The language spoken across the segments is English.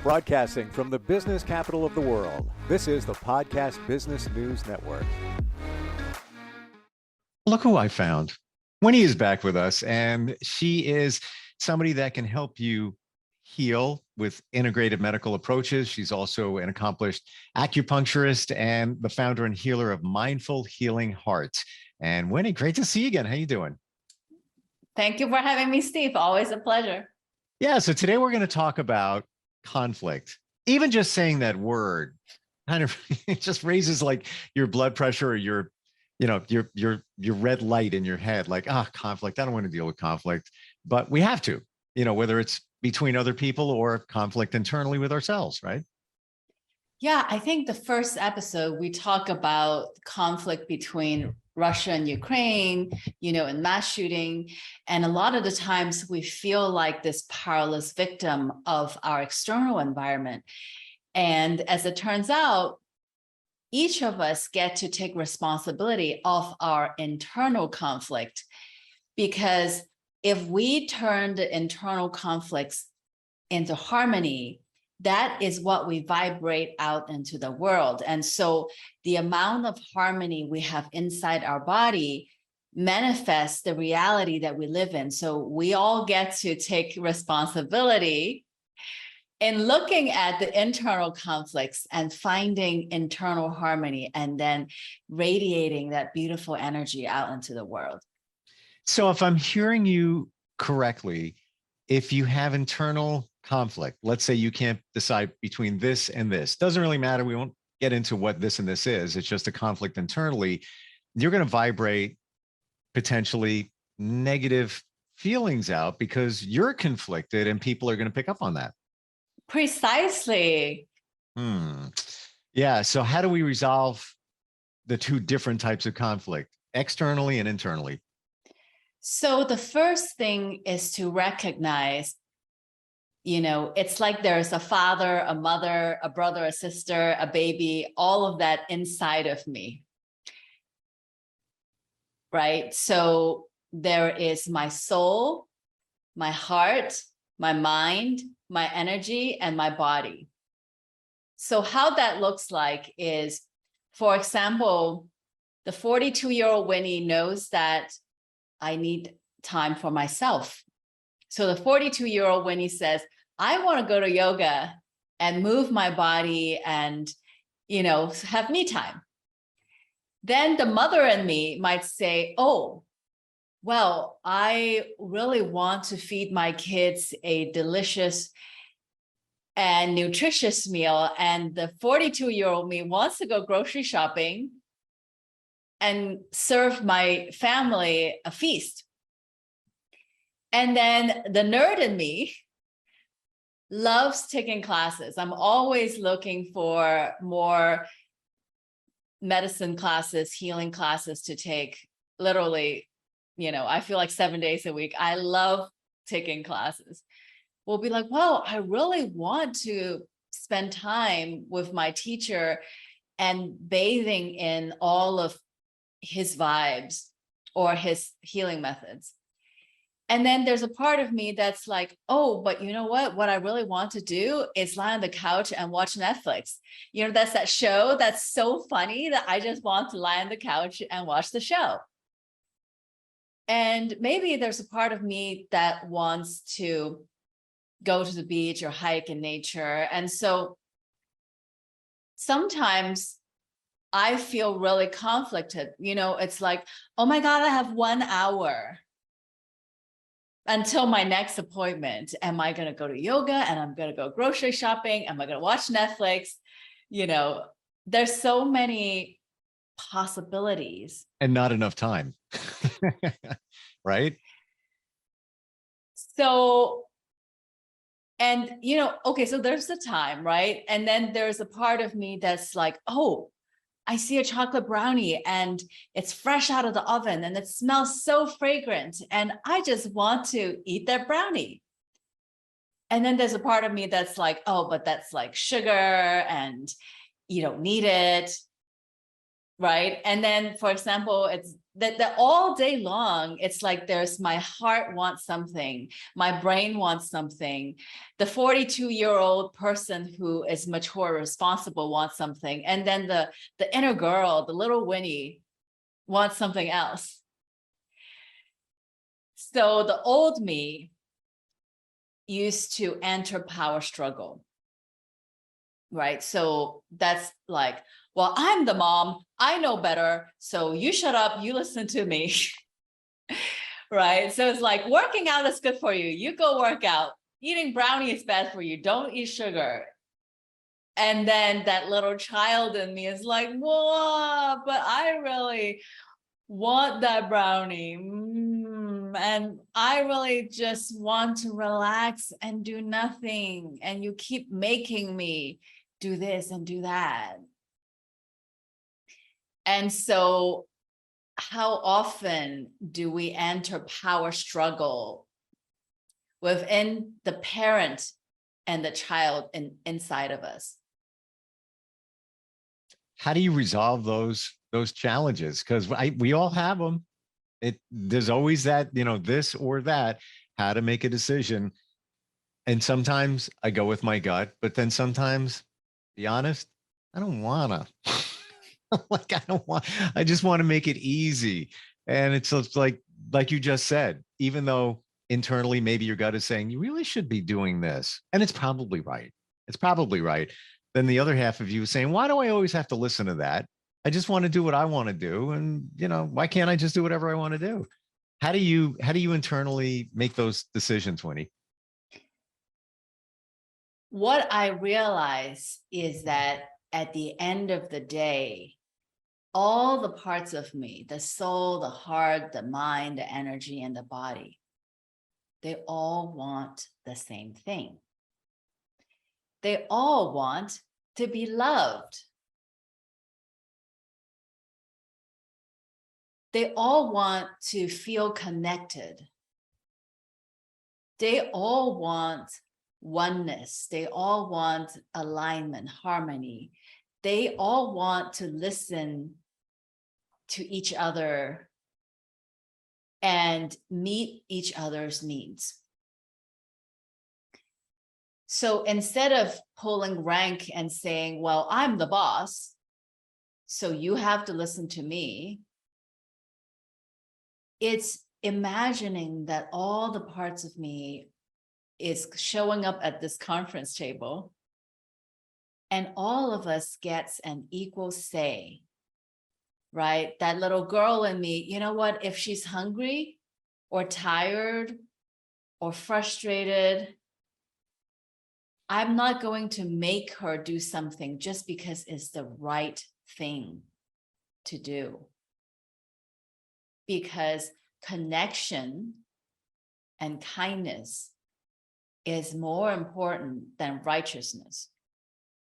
Broadcasting from the business capital of the world, this is the Podcast Business News Network. Look who I found. Winnie is back with us, and she is somebody that can help you heal with integrated medical approaches. She's also an accomplished acupuncturist and the founder and healer of Mindful Healing Heart. And Winnie, great to see you again. How you doing? Thank you for having me, Steve. Always a pleasure. Yeah, so today we're going to talk about conflict. Even just saying that word kind of it just raises like your blood pressure or your red light in your head, like, conflict. I don't want to deal with conflict, but we have to, whether it's between other people or conflict internally with ourselves, right? Yeah, I think the first episode, we talk about conflict between Russia and Ukraine, and mass shooting. And a lot of the times we feel like this powerless victim of our external environment. And as it turns out, each of us get to take responsibility of our internal conflict, because if we turn the internal conflicts into harmony, that is what we vibrate out into the world. And so the amount of harmony we have inside our body manifests the reality that we live in. So we all get to take responsibility in looking at the internal conflicts and finding internal harmony, and then radiating that beautiful energy out into the world. So if I'm hearing you correctly, if you have internal conflict, let's say you can't decide between this and this, doesn't really matter. We won't get into what this and this is. It's just a conflict internally. You're going to vibrate potentially negative feelings out because you're conflicted, and people are going to pick up on that. Precisely. Yeah. So how do we resolve the two different types of conflict, externally and internally? So the first thing is to recognize, it's like there's a father, a mother, a brother, a sister, a baby, all of that inside of me, right? So there is my soul, my heart, my mind, my energy, and my body. So how that looks like is, for example, the 42-year-old Winnie knows that I need time for myself. So the 42-year-old Winnie says, I want to go to yoga and move my body and, have me time. Then the mother in me might say, oh, well, I really want to feed my kids a delicious and nutritious meal. And the 42-year-old me wants to go grocery shopping and serve my family a feast. And then the nerd in me loves taking classes. I'm always looking for more medicine classes, healing classes to take. Literally, I feel like 7 days a week. I love taking classes. We'll be like, well, I really want to spend time with my teacher and bathing in all of his vibes or his healing methods. And then there's a part of me that's like, oh, but you know what? What I really want to do is lie on the couch and watch Netflix. That's that show that's so funny that I just want to lie on the couch and watch the show. And maybe there's a part of me that wants to go to the beach or hike in nature. And so sometimes I feel really conflicted. It's like, oh my God, I have 1 hour until my next appointment. Am I going to go to yoga? And I'm going to go grocery shopping? Am I going to watch Netflix? There's so many possibilities. And not enough time. Right? So, and, okay, so there's the time, right? And then there's a part of me that's like, oh, I see a chocolate brownie and it's fresh out of the oven and it smells so fragrant. And I just want to eat that brownie. And then there's a part of me that's like, oh, but that's like sugar and you don't need it. Right. And then, for example, it's that all day long, it's like there's my heart wants something, my brain wants something, the 42-year-old person who is mature, responsible wants something, and then the inner girl, the little Winnie, wants something else. So the old me used to enter power struggle, right? So that's like, well, I'm the mom, I know better, so you shut up, you listen to me. Right? So it's like, working out is good for you, you go work out. Eating brownie is bad for you, don't eat sugar. And then that little child in me is like, whoa, but I really want that brownie. And I really just want to relax and do nothing. And you keep making me do this and do that. And so how often do we enter power struggle within the parent and the child inside of us? How do you resolve those challenges? Because we all have them. There's always that, this or that, how to make a decision. And sometimes I go with my gut, but then sometimes, be honest, I don't wanna. Like, I just want to make it easy. And it's like you just said, even though internally maybe your gut is saying you really should be doing this, and it's probably right. It's probably right. Then the other half of you is saying, why do I always have to listen to that? I just want to do what I want to do. And why can't I just do whatever I want to do? How do you internally make those decisions, Winnie? What I realize is that at the end of the day, all the parts of me, the soul, the heart, the mind, the energy, and the body, they all want the same thing. They all want to be loved. They all want to feel connected. They all want oneness. They all want alignment, harmony. They all want to listen to each other and meet each other's needs. So instead of pulling rank and saying, well, I'm the boss, so you have to listen to me, it's imagining that all the parts of me is showing up at this conference table, and all of us gets an equal say, right? That little girl in me, you know what, if she's hungry or tired or frustrated, I'm not going to make her do something just because it's the right thing to do. Because connection and kindness is more important than righteousness,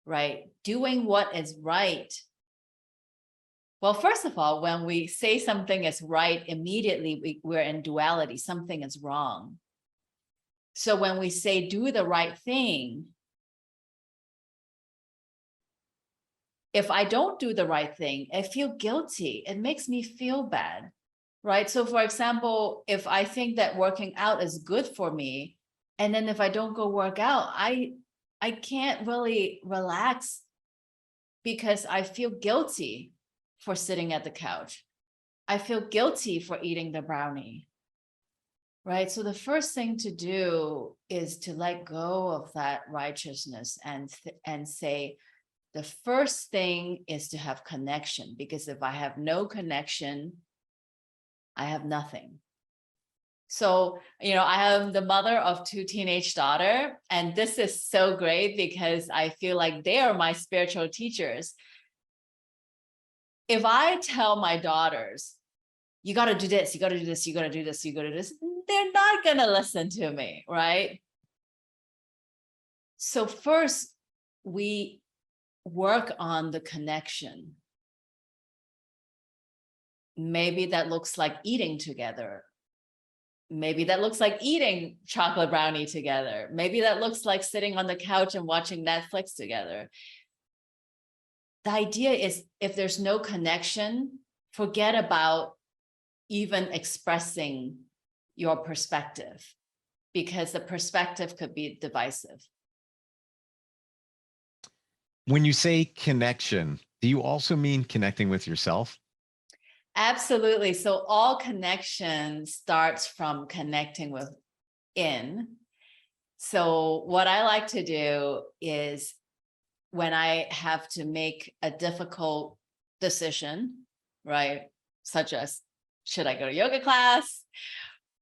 right? Doing what is right. Well, first of all, when we say something is right, immediately we're in duality, something is wrong. So when we say do the right thing, if I don't do the right thing, I feel guilty. It makes me feel bad, right? So for example, if I think that working out is good for me, and then if I don't go work out, I can't really relax because I feel guilty for sitting at the couch. I feel guilty for eating the brownie, right? So the first thing to do is to let go of that righteousness and say, the first thing is to have connection, because if I have no connection, I have nothing. So, I am the mother of 2 teenage daughters, and this is so great because I feel like they are my spiritual teachers. If I tell my daughters, you got to do this, you got to do this, you got to do this, you got to do this, they're not going to listen to me, right? So first, we work on the connection. Maybe that looks like eating together. Maybe that looks like eating chocolate brownie together. Maybe that looks like sitting on the couch and watching Netflix together. The idea is, if there's no connection, forget about even expressing your perspective, because the perspective could be divisive. When you say connection, do you also mean connecting with yourself? Absolutely. So all connection starts from connecting within. So what I like to do is when I have to make a difficult decision, right? Such as, should I go to yoga class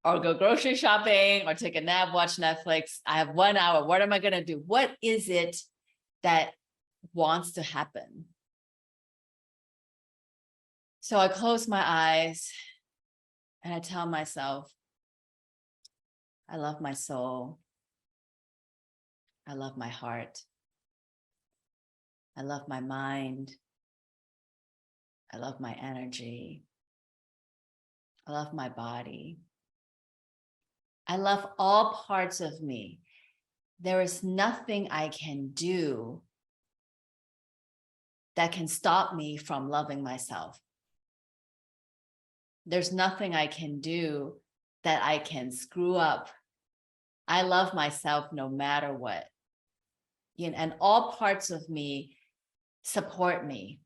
or go grocery shopping or take a nap, watch Netflix? I have 1 hour. What am I going to do? What is it that wants to happen? So I close my eyes and I tell myself, I love my soul. I love my heart. I love my mind. I love my energy. I love my body. I love all parts of me. There is nothing I can do that can stop me from loving myself. There's nothing I can do that I can screw up. I love myself no matter what. And all parts of me support me,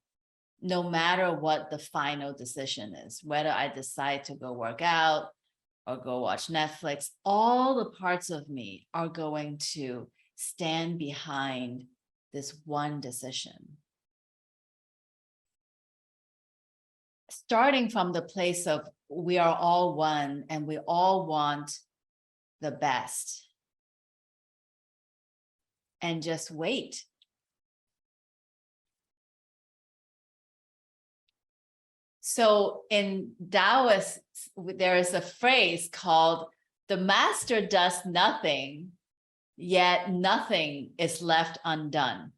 no matter what the final decision is, whether I decide to go work out or go watch Netflix, all the parts of me are going to stand behind this one decision. Starting from the place of we are all one and we all want the best. And just wait. So in Taoist, there is a phrase called, the master does nothing, yet nothing is left undone.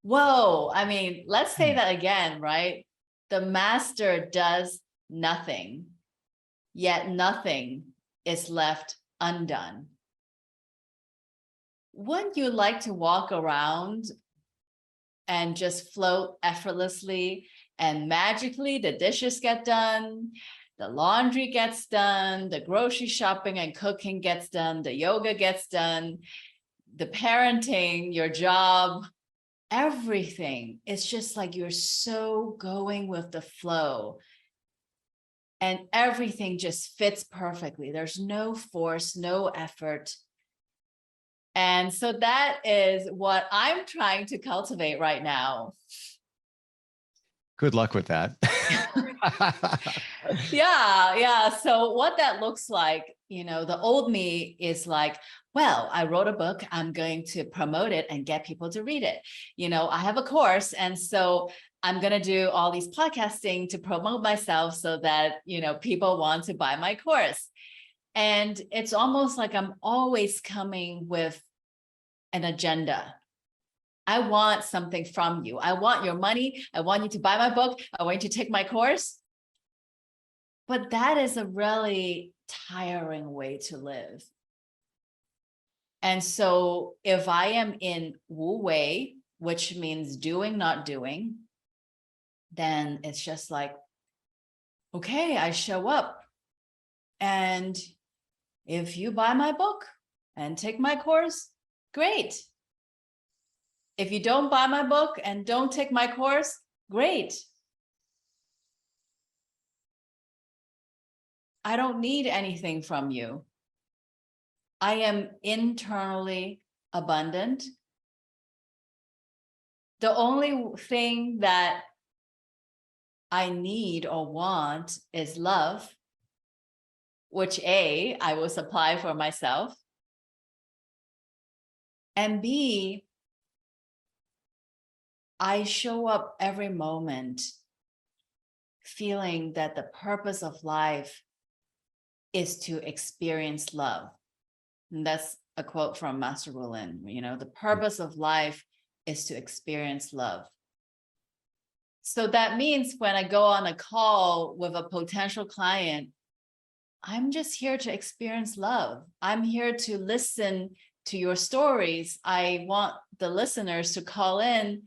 Whoa, I mean, let's say that again, right? The master does nothing, yet nothing is left undone. Wouldn't you like to walk around and just float effortlessly and magically the dishes get done, the laundry gets done, the grocery shopping and cooking gets done, the yoga gets done, the parenting, your job, everything? It's just like you're so going with the flow and everything just fits perfectly. There's no force, no effort. And so that is what I'm trying to cultivate right now. Good luck with that. Yeah. So what that looks like, the old me is like, well, I wrote a book, I'm going to promote it and get people to read it. I have a course, and so I'm going to do all these podcasting to promote myself so that, people want to buy my course. And it's almost like I'm always coming with an agenda. I want something from you. I want your money. I want you to buy my book. I want you to take my course. But that is a really tiring way to live. And so if I am in Wu Wei, which means doing, not doing, then it's just like, okay, I show up. And if you buy my book and take my course, great. If you don't buy my book and don't take my course, great. I don't need anything from you. I am internally abundant. The only thing that I need or want is love, which A, I will supply for myself. And B, I show up every moment feeling that the purpose of life is to experience love. And that's a quote from Master Wulin. The purpose of life is to experience love. So that means when I go on a call with a potential client, I'm just here to experience love. I'm here to listen to your stories. I want the listeners to call in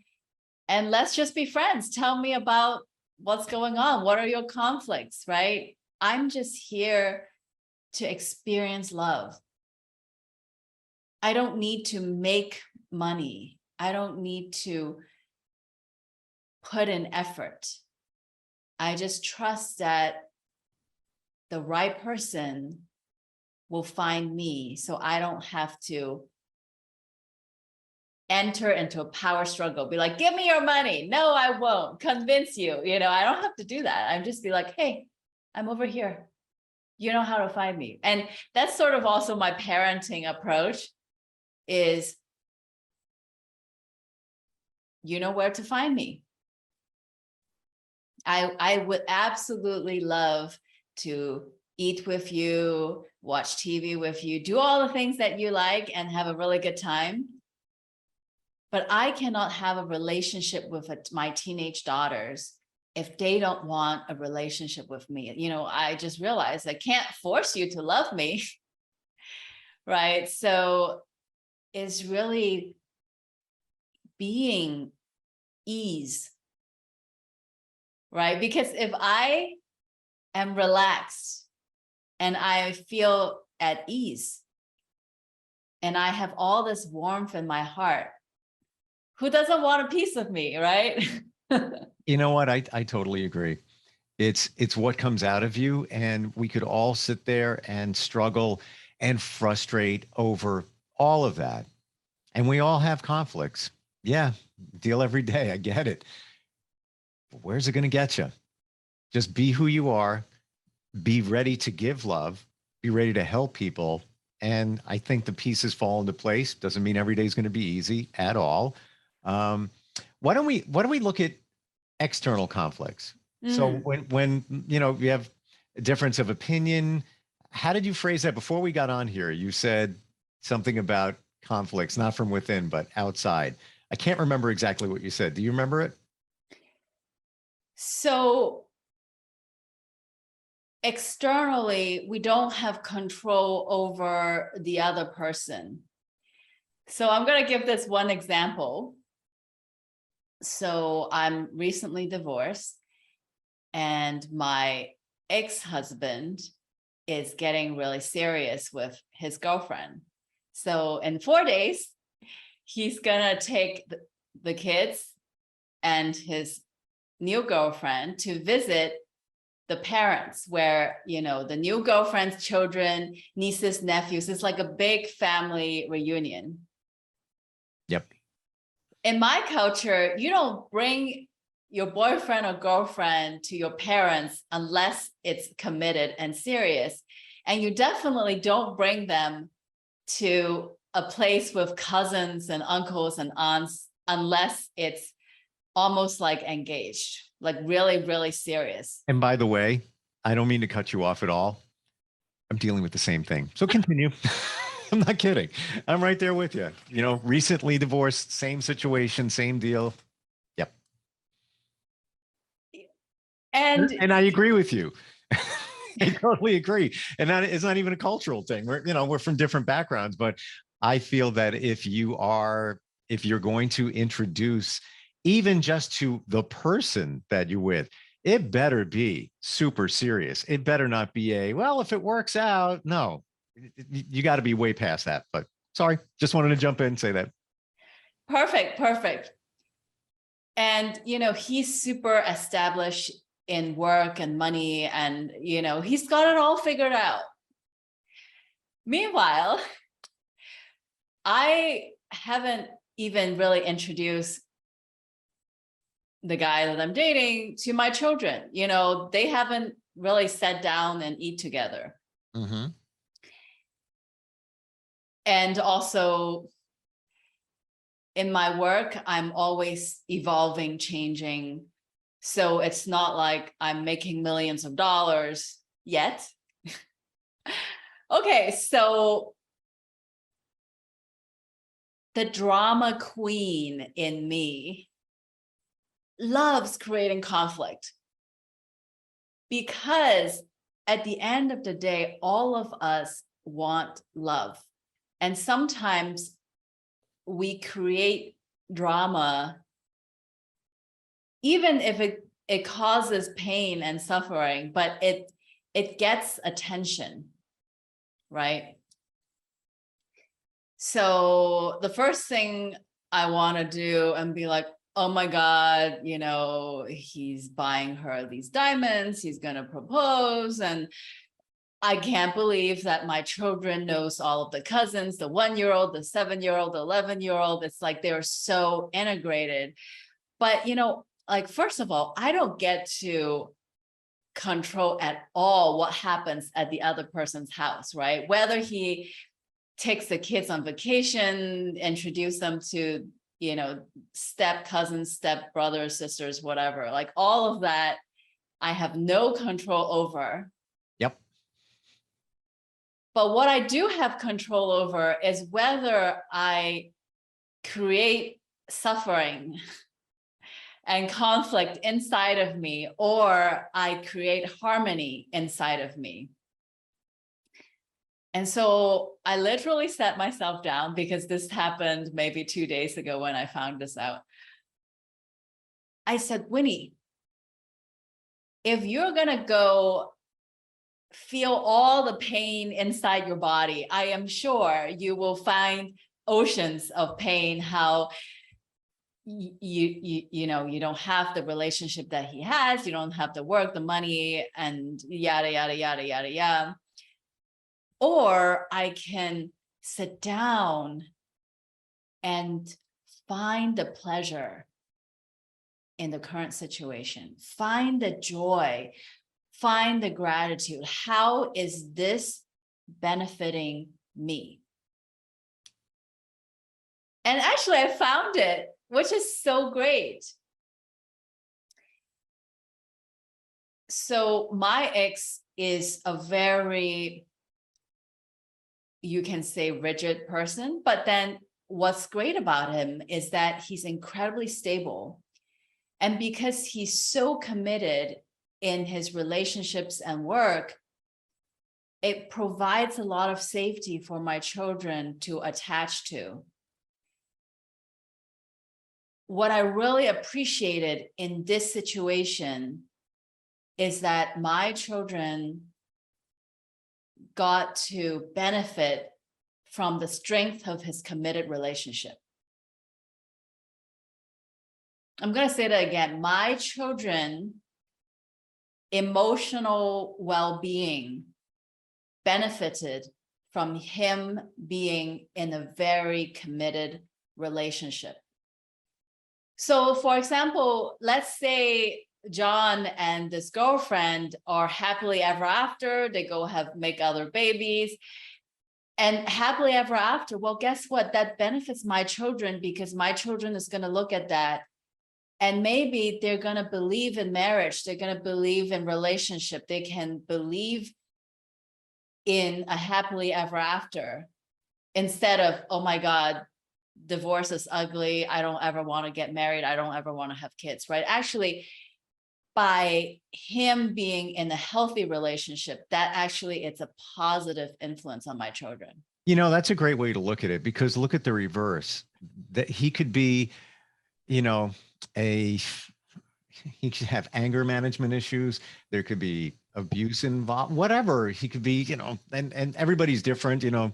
and let's just be friends. Tell me about what's going on. What are your conflicts, right? I'm just here to experience love. I don't need to make money. I don't need to put in effort. I just trust that the right person will find me, so I don't have to enter into a power struggle, be like, give me your money. No, I won't convince you. I don't have to do that. I'm just be like, hey, I'm over here. You know how to find me. And that's sort of also my parenting approach is, you know where to find me. I would absolutely love to eat with you, watch TV with you, do all the things that you like and have a really good time. But I cannot have a relationship with my teenage daughters if they don't want a relationship with me. I just realized I can't force you to love me, right? So it's really being ease, right? Because if I am relaxed and I feel at ease and I have all this warmth in my heart, who doesn't want a piece of me, right? You know what? I totally agree. It's what comes out of you. And we could all sit there and struggle and frustrate over all of that. And we all have conflicts. Yeah, deal every day. I get it. But where's it going to get you? Just be who you are. Be ready to give love. Be ready to help people. And I think the pieces fall into place. Doesn't mean every day is going to be easy at all. Why don't we look at external conflicts? So when you have a difference of opinion, how did you phrase that before we got on here? You said something about conflicts, not from within, but outside. I can't remember exactly what you said. Do you remember it? So externally, we don't have control over the other person. So I'm going to give this one example. So I'm recently divorced and my ex-husband is getting really serious with his girlfriend. So in 4 days, he's going to take the kids and his new girlfriend to visit the parents, where, the new girlfriend's children, nieces, nephews, it's like a big family reunion. Yep. In my culture, you don't bring your boyfriend or girlfriend to your parents unless it's committed and serious. And you definitely don't bring them to a place with cousins and uncles and aunts unless it's almost like engaged, like really, really serious. And by the way, I don't mean to cut you off at all. I'm dealing with the same thing. So continue. I'm not kidding. I'm right there with you. Recently divorced, same situation, same deal. Yep. And I agree with you. I totally agree. And that is not even a cultural thing. We're from different backgrounds, but I feel that if you're going to introduce even just to the person that you're with, it better be super serious. It better not be well, if it works out. No, you got to be way past that. But sorry, just wanted to jump in and say that. Perfect. And, he's super established in work and money and, he's got it all figured out. Meanwhile, I haven't even really introduced the guy that I'm dating to my children. They haven't really sat down and eat together. Mm-hmm. And also in my work, I'm always evolving, changing. So it's not like I'm making millions of dollars yet. Okay, so the drama queen in me loves creating conflict, because at the end of the day, all of us want love. And sometimes we create drama, even if it causes pain and suffering, but it gets attention, right? So the first thing I want to do and be like, oh my God, you know, he's buying her these diamonds, he's going to propose. And I can't believe that my children knows all of the cousins, the 1-year-old, the 7-year-old, the 11-year-old. It's like they're so integrated. But, you know, like, first of all, I don't get to control at all what happens at the other person's house, right? Whether he takes the kids on vacation, introduce them to, you know, step cousins, step brothers, sisters, whatever, like all of that, I have no control over. Yep. But what I do have control over is whether I create suffering and conflict inside of me, or I create harmony inside of me. And so I literally sat myself down, because this happened maybe 2 days ago when I found this out. I said, Winnie, if you're going to go feel all the pain inside your body, I am sure you will find oceans of pain, how you know, you don't have the relationship that he has, you don't have the work, the money, and yada, yada, yada, yada, yada. Or I can sit down and find the pleasure in the current situation, find the joy, find the gratitude. How is this benefiting me? And actually, I found it, which is so great. So my ex is a very, you can say, rigid person, but then what's great about him is that he's incredibly stable. And because he's so committed in his relationships and work, it provides a lot of safety for my children to attach to. What I really appreciated in this situation is that my children got to benefit from the strength of his committed relationship. I'm going to say that again. My children, emotional well-being benefited from him being in a very committed relationship. So for example, let's say John and this girlfriend are happily ever after, they go make other babies, and happily ever after, well, guess what? That benefits my children, because my children is going to look at that and maybe they're going to believe in marriage. They're going to believe in relationship. They can believe in a happily ever after, instead of, oh my God, divorce is ugly, I don't ever want to get married, I don't ever want to have kids, right? Actually, by him being in a healthy relationship, that actually, it's a positive influence on my children. You know, that's a great way to look at it, because look at the reverse, that he could be, you know, he could have anger management issues. There could be abuse involved, whatever. He could be, you know, and everybody's different, you know,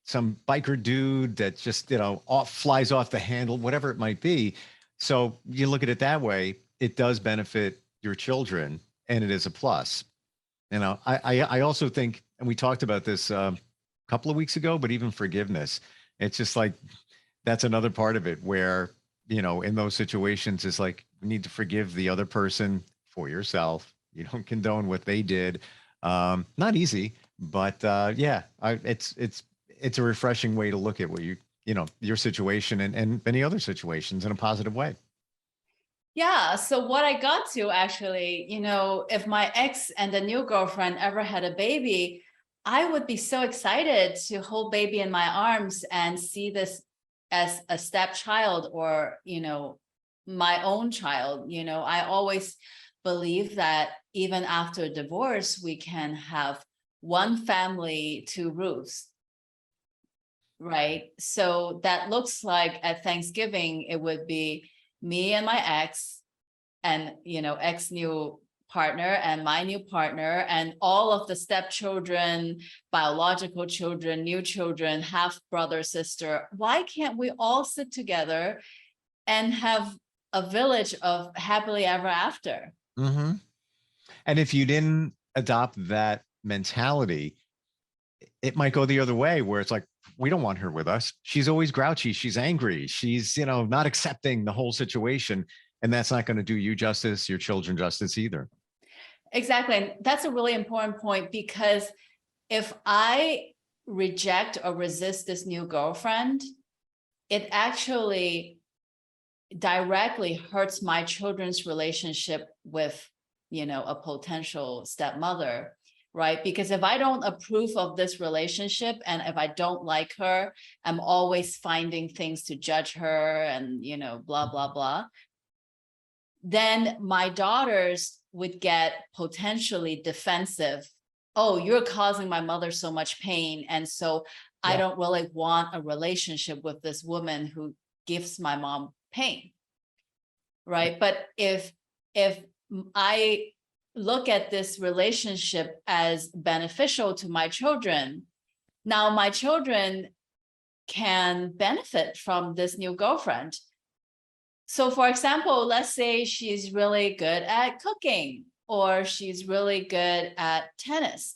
some biker dude that just, you know, flies off the handle, whatever it might be. So you look at it that way, it does benefit your children, and it is a plus. You know, I also think, and we talked about this a couple of weeks ago, but even forgiveness, it's just like, that's another part of it where, you know, in those situations, it's like, you need to forgive the other person for yourself. You don't condone what they did. Not easy, but yeah, it's a refreshing way to look at what you know, your situation and many other situations in a positive way. Yeah. So what I got to, actually, you know, if my ex and the new girlfriend ever had a baby, I would be so excited to hold baby in my arms and see this as a stepchild, or, you know, my own child. You know, I always believe that even after divorce, we can have one family, two roofs. Right. So that looks like at Thanksgiving, it would be me and my ex and, you know, ex new partner and my new partner and all of the stepchildren, biological children, new children, half brother, sister, why can't we all sit together and have a village of happily ever after? Mm-hmm. And if you didn't adopt that mentality, it might go the other way where it's like, we don't want her with us. She's always grouchy. She's angry. She's, not accepting the whole situation. And that's not going to do you justice, your children justice either. Exactly. And that's a really important point, because if I reject or resist this new girlfriend, it actually directly hurts my children's relationship with, a potential stepmother, right? Because if I don't approve of this relationship and if I don't like her, I'm always finding things to judge her and, blah, blah, blah. Then my daughters would get potentially defensive. Oh, you're causing my mother so much pain. And so I don't really want a relationship with this woman who gives my mom pain. Right. But if I look at this relationship as beneficial to my children, now my children can benefit from this new girlfriend. So for example, let's say she's really good at cooking or she's really good at tennis.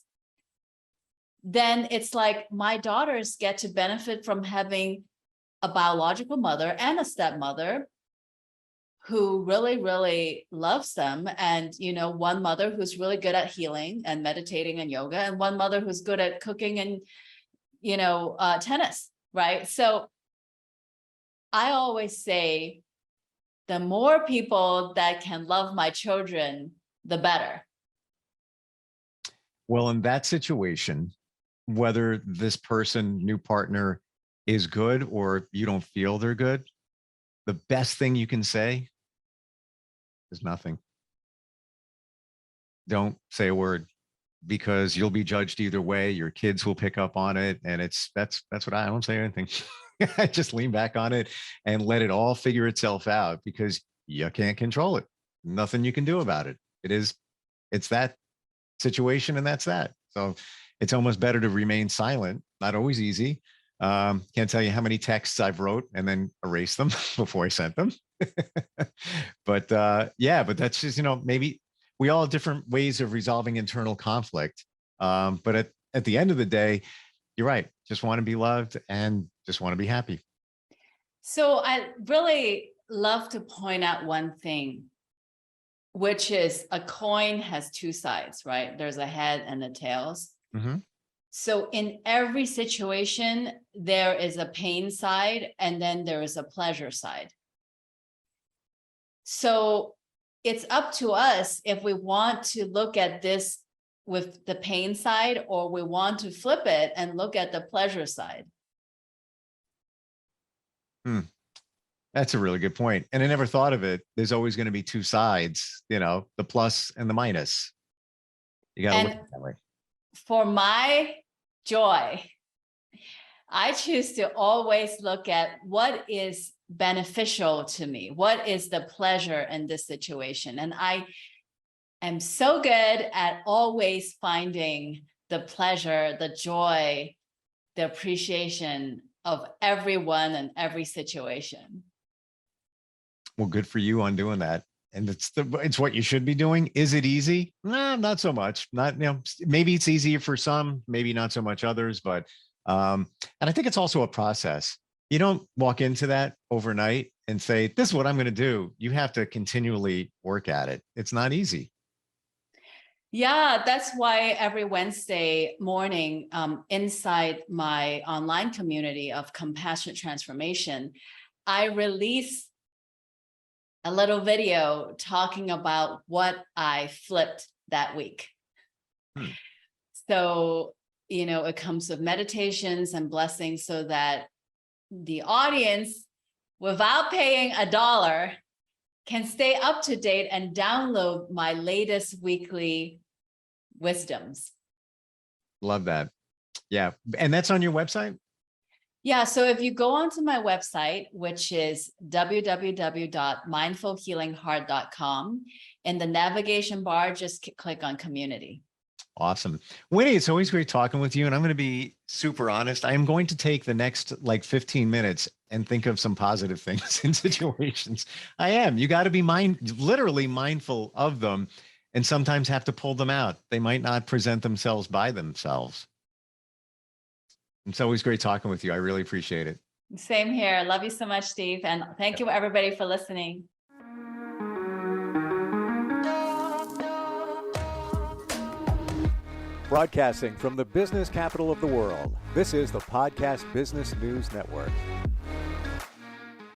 Then it's like my daughters get to benefit from having a biological mother and a stepmother who really, really loves them. And, one mother who's really good at healing and meditating and yoga, and one mother who's good at cooking and, tennis, right? So I always say, the more people that can love my children, the better. Well, in that situation, whether this person, new partner, is good or you don't feel they're good, the best thing you can say is nothing. Don't say a word, because you'll be judged either way. Your kids will pick up on it. And that's what I don't say anything. I just lean back on it and let it all figure itself out, because you can't control it. Nothing you can do about it. It's that situation, and that's that. So it's almost better to remain silent. Not always easy. Can't tell you how many texts I've wrote and then erased them before I sent them. But that's just, maybe we all have different ways of resolving internal conflict. But at the end of the day, you're right. Just want to be loved and just want to be happy. So I really love to point out one thing, which is a coin has two sides, right? There's a head and the tails. Mm-hmm. So in every situation, there is a pain side and then there is a pleasure side. So it's up to us if we want to look at this with the pain side, or we want to flip it and look at the pleasure side. That's a really good point. And I never thought of it. There's always going to be two sides, the plus and the minus. You got to look at it that way. For my joy, I choose to always look at what is beneficial to me. What is the pleasure in this situation? And I am so good at always finding the pleasure, the joy, the appreciation of everyone and every situation. Well, good for you on doing that. And it's what you should be doing. Is it easy? No, not so much. Not, maybe it's easier for some, maybe not so much others, but, and I think it's also a process. You don't walk into that overnight and say, this is what I'm going to do. You have to continually work at it. It's not easy. Yeah, that's why every Wednesday morning, inside my online community of Compassionate Transformation, I release a little video talking about what I flipped that week. So, it comes with meditations and blessings so that the audience, without paying $1, can stay up to date and download my latest weekly wisdoms. Love that. Yeah. And that's on your website? Yeah, so if you go onto my website, which is www.mindfulhealingheart.com, in the navigation bar, just click on community. Awesome. Winnie, it's always great talking with you. And I'm going to be super honest. I am going to take the next like 15 minutes and think of some positive things in situations. I am. You got to be literally mindful of them, and sometimes have to pull them out. They might not present themselves by themselves. It's always great talking with you. I really appreciate it. Same here. Love you so much, Steve. And thank you everybody for listening. Broadcasting from the business capital of the world, this is the Podcast Business News Network.